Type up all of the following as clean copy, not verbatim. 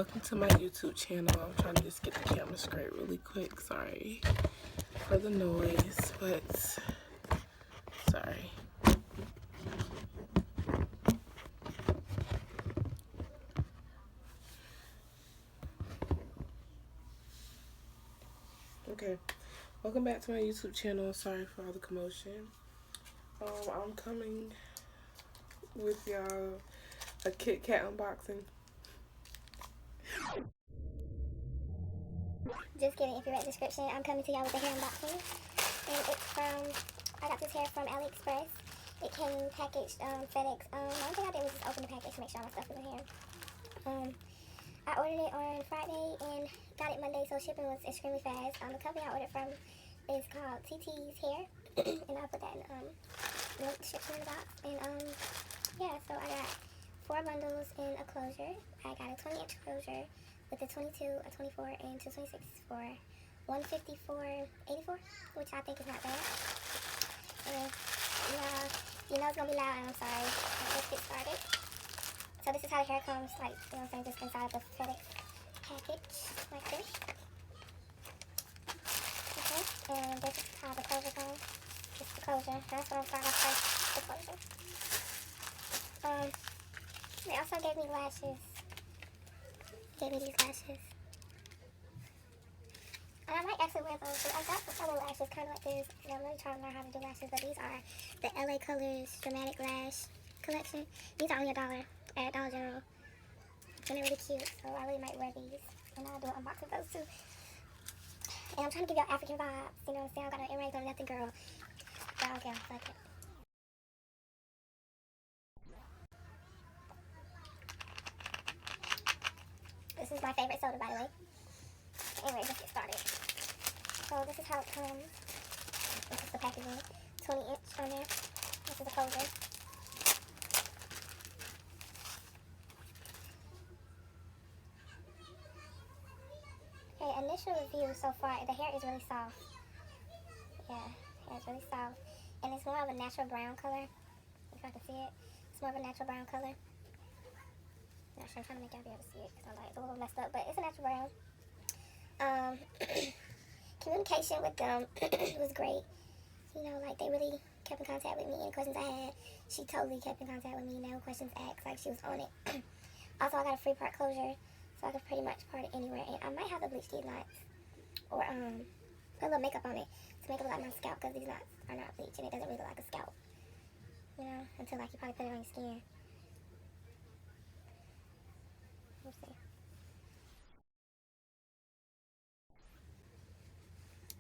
welcome to my YouTube channel. I'm trying to just get the camera straight really quick. Sorry for the noise, but sorry. Okay, welcome back to my YouTube channel. Sorry for all the commotion. I'm coming with y'all a Kit Kat unboxing. Just kidding, if you read the description, I'm coming to y'all with a hair unboxing. And it's I got this hair from Aliexpress. It came packaged, FedEx. One thing I did was just open the package to make sure all my stuff was in here. I ordered it on Friday and got it Monday, so shipping was extremely fast. The company I ordered from is called TT's Hair. And I'll put that in the description in the box. And yeah, so I got 4 bundles in a closure. I got a 20-inch closure with a 22, a 24, and 226 for $154.84, which I think is not bad. And you know it's gonna be loud, and I'm sorry. Let's get started. So this is how the hair comes, like, you know what I'm saying, just inside the FedEx package, like this. Okay, and this is how the closure comes. This is the closure. That's what I'm starting off first, the closure. They also gave me lashes. Gave me these lashes. And I might actually wear those. I got some other lashes kind of like this. And I'm really trying to learn how to do lashes. But these are the LA Colors Dramatic Lash Collection. These are only $1 at Dollar General. And they're really cute. So I really might wear these. And I'll do an unboxing of those too. And I'm trying to give y'all African vibes. You know what I'm saying? I got no earrings or nothing, girl. But I don't care. Fuck it. This is my favorite soda, by the way. Anyway, let's get started. So this is how it comes. This is the packaging. 20-inch on there. This is the closure. Okay, initial review so far, the hair is really soft. Yeah, hair is really soft. And it's more of a natural brown color. If I can see it. It's more of a natural brown color. Not sure, I'm trying to make y'all be able to see it because I'm like, it's a little messed up, but it's a natural brown. Communication with them was great. You know, like, they really kept in contact with me. Any questions I had, she totally kept in contact with me. No questions asked, like she was on it. Also, I got a free part closure, so I could pretty much part it anywhere. And I might have to bleach these knots, or put a little makeup on it to make it look like my scalp, because these knots are not bleached and it doesn't really look like a scalp. You know, until like you probably put it on your skin. Let's see.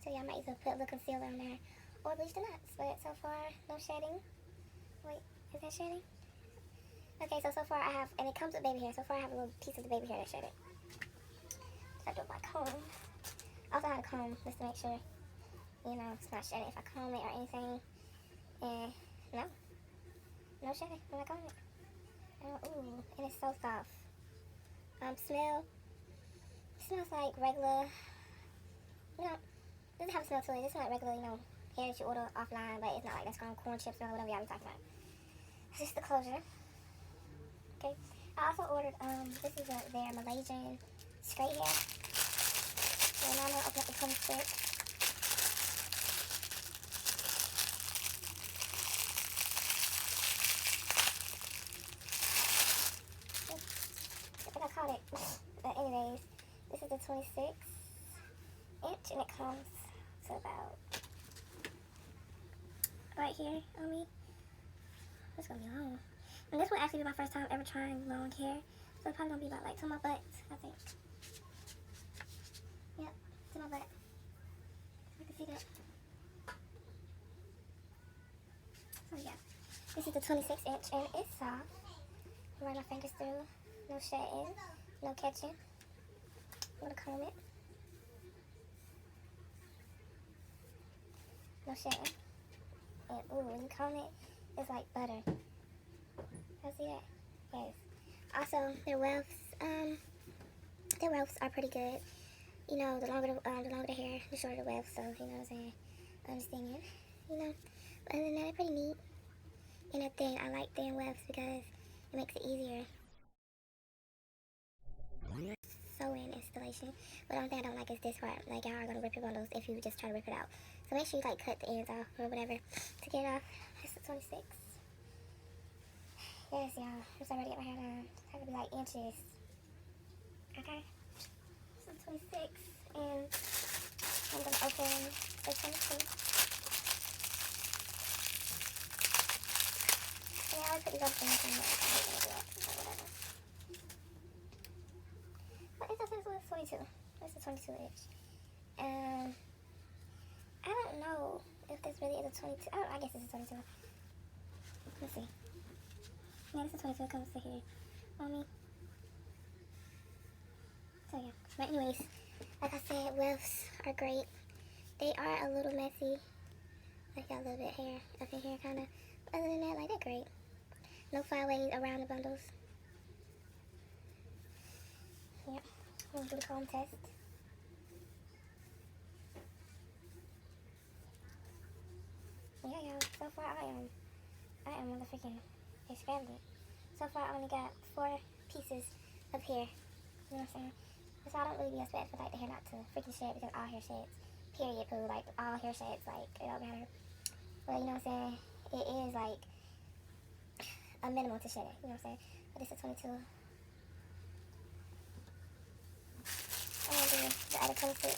So yeah, I might either put a little concealer on there or bleach the knots. But so far, no shedding. Wait, is that shedding? Okay, so far I have, and it comes with baby hair. So far I have a little piece of the baby hair that's shredded. So I do my comb. Also I have a comb just to make sure, you know, it's not shedding if I comb it or anything. And no shedding when I comb it. Ooh, and it's so soft. Smells like regular, you know, it doesn't have a smell to it. It's not regular, you know, hair that you order offline, but it's not like that's ground corn chips or whatever y'all be talking about. This is the closure. Okay. I also ordered, this is their Malaysian straight hair. And now I'm going to open up the comb stick. I think I caught it. But anyways, this is the 26-inch, and it comes to about right here on me. It's gonna be long. And this will actually be my first time ever trying long hair. So it's probably gonna be about like to my butt, I think. Yep, to my butt. I can see that. So yeah. This is the 26-inch and it's soft. Run my fingers through. No shedding. No catching. I'm gonna comb it. No shedding. And ooh, when you comb it, it's like butter. Y'all see that? Yes. Also, their wefts are pretty good. You know, the longer the hair, the shorter the weft. So you know what I'm saying. Understand, you know. But other than that, they're pretty neat. And I like thin wefts because it makes it easier. sewing installation. But the only thing I don't like is this part. Like, y'all are going to rip your bundles if you just try to rip it out. So make sure you, like, cut the ends off or whatever to get it off. That's the 26. Yes, y'all. I'm so ready to get my hair done. It's going to be, like, inches. Okay? So 26. And I'm going to open the 22. Yeah, I always put these other things on there. I hate when I do that, but whatever. What is that? 22. It's a 22 inch. I don't know if this really is a 22. Oh, I guess this is 22. Let's see. Yeah, this is 22. It comes to here on me. So yeah. But anyways, like I said, wefts are great. They are a little messy. Like, got a little bit of hair up in here, kind of. But other than that, like, they're great. No flyaways around the bundles. Yep. I'm gonna do the comb test. Yeah, y'all. So far, I am motherfucking extravagant. So far, I only got 4 pieces of hair. You know what I'm saying? So I don't really be expecting for, like, the hair not to freaking shed, because all hair sheds. Period, poo. Like, all hair sheds. Like, it don't matter. But, you know what I'm saying? It is, like, a minimum to shed it. You know what I'm saying? But this is 22. I'm gonna do the other 26.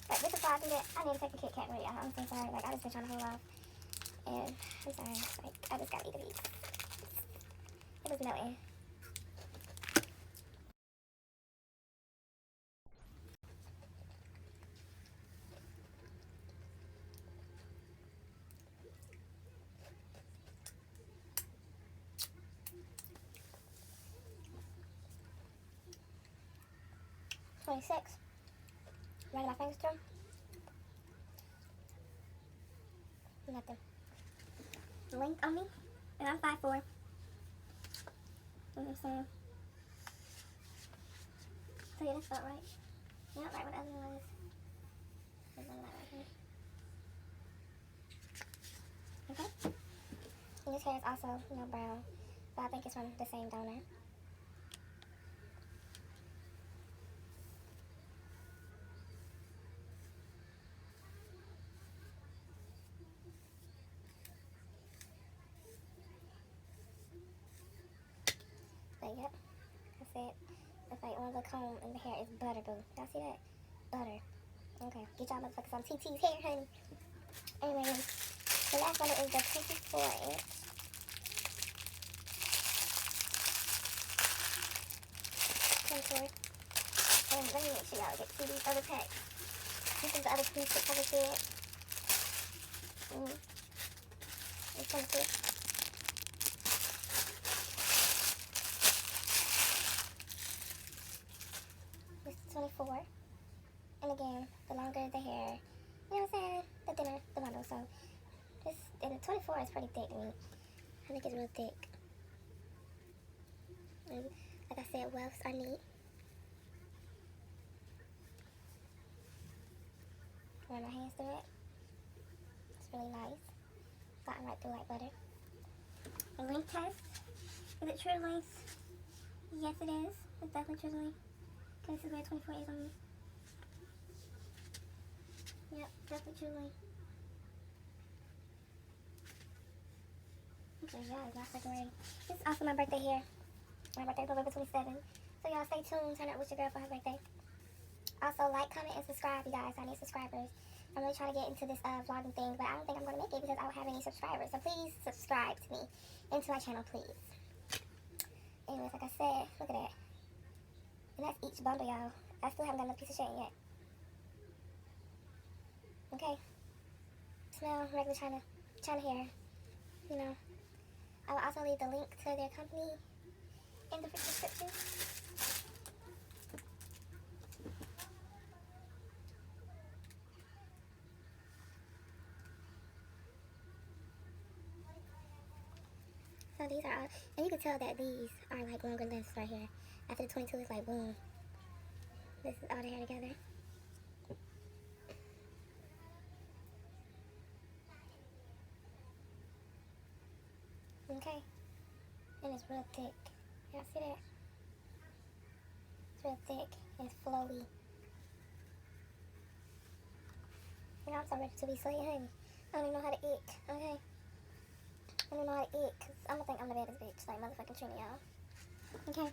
But this is why I do that. I need to take the Kit Kat ready. I'm so sorry. Like, I just been trying to hold off. And I'm sorry. Like, I just gotta eat the beats. It was melting. $26. Running my fingers through. Nothing. Length on me. And I'm 5'4". You know what I'm saying? So yeah, this felt right. You know, right what the other one was. There's one right here. Okay. And this hair is also, you know, brown. But I think it's from the same donor. But yep. That's it. It's like one of the comb in the hair is butter, boo. Y'all see that? Butter. Okay. Get y'all motherfuckers some TT's hair, honey. Anyways, the last one is the 24 inch. 24. And let me make sure y'all get to see these other packs. This is the other 26 I just did. It's 26. This is 24. And again, the longer the hair, you know what I'm saying? The thinner the bundle. So this, and the 24 is pretty thick to me. I think it's real thick. And like I said, wefts are neat. Run my hands through it. It's really nice. Gotten right through like butter. The length test. Is it true length? Yes, it is. It's definitely true length. This is where 24 is on me. Yep, definitely true length. Okay, y'all, it's not freaking ready. This is also my birthday here. My birthday is November 27th. So y'all stay tuned. Turn out with your girl for her birthday. Also, like, comment, and subscribe, you guys. I need subscribers. I'm really trying to get into this vlogging thing, but I don't think I'm going to make it because I don't have any subscribers. So please subscribe to me and to my channel, please. Anyways, like I said, look at that. And that's each bundle, y'all. I still haven't got another piece of shit yet. Okay. Smell regular China hair. You know. I will also leave the link to their company in the description. So these are all, and you can tell that these are like longer lengths right here. After the 22 is like boom. This is all the hair together. Okay? And it's real thick. Y'all see that? It's real thick. It's flowy. You know, I'm so ready to be slaying, honey. I don't even know how to eat, okay? I don't know how to eat, because I'm going to think I'm the baddest bitch, like motherfucking Trini, y'all. Okay?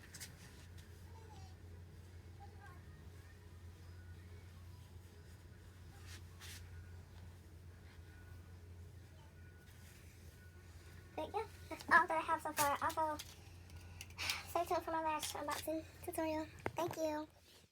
But yeah, that's all that I have so far. Also, stay tuned for my lash unboxing tutorial. Thank you.